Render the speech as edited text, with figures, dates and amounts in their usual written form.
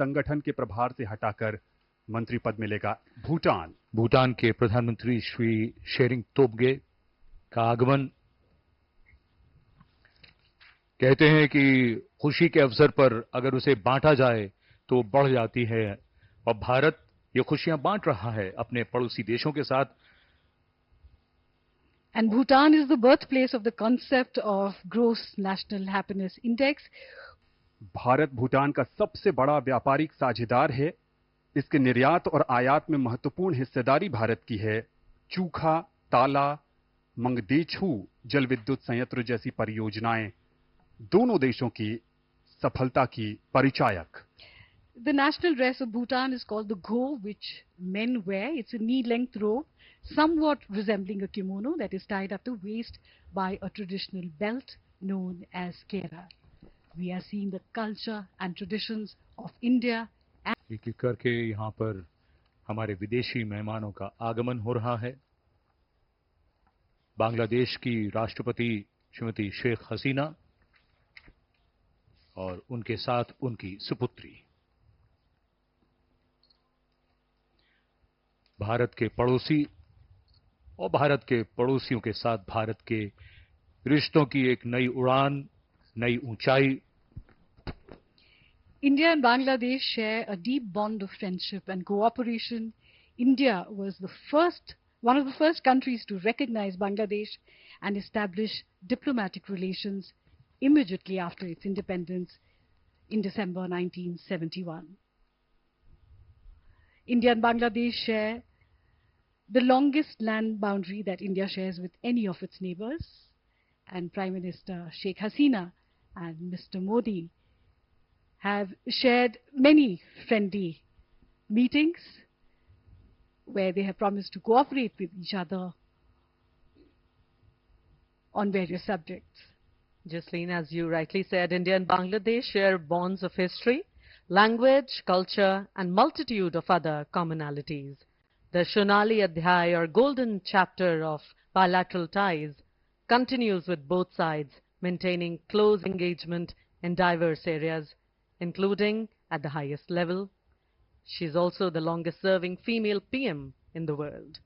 संगठन के प्रभार से हटाकर मंत्री पद मिलेगा। भूटान के प्रधानमंत्री श्री शेरिंग तोब्गे का आगमन। कहते हैं कि खुशी के अवसर पर अगर उसे बांटा जाए तो बढ़ जाती है, और भारत ये खुशियां बांट रहा है अपने पड़ोसी देशों के साथ। And Bhutan is the birthplace of the concept of Gross National Happiness Index. Bharat Bhutan का सबसे बड़ा व्यापारिक साझेदार है। इसके निर्यात और आयात में महत्वपूर्ण हिस्सेदारी भारत की है। चूखा, ताला, मंगदेछू जल विद्युत संयंत्र जैसी परियोजनाएं दोनों देशों की सफलता की परिचायक। The national dress of Bhutan is called the go, which men wear. It's a knee-length robe, somewhat resembling a kimono that is tied at the waist by a traditional belt known as kera. We are seeing the culture and traditions of India. एक एक करके यहाँ पर हमारे विदेशी मेहमानों का आगमन हो रहा है। बांग्लादेश की राष्ट्रपति श्रीमती शेख हसीना और उनके साथ उनकी सुपुत्री। भारत के पड़ोसी और भारत के पड़ोसियों के साथ भारत के रिश्तों की एक नई उड़ान, नई ऊंचाई। India and Bangladesh share a deep bond of friendship and cooperation. India was one of the first countries to recognize Bangladesh and establish diplomatic relations immediately after its independence in December 1971. India and Bangladesh share the longest land boundary that India shares with any of its neighbors, and Prime Minister Sheikh Hasina and Mr. Modi have shared many friendly meetings where they have promised to cooperate with each other on various subjects. Jasleen, as you rightly said, India and Bangladesh share bonds of history, language, culture, and multitude of other commonalities. The Shonali Adhyay, or golden chapter of bilateral ties, continues with both sides maintaining close engagement in diverse areas, including at the highest level. She is also the longest-serving female PM in the world.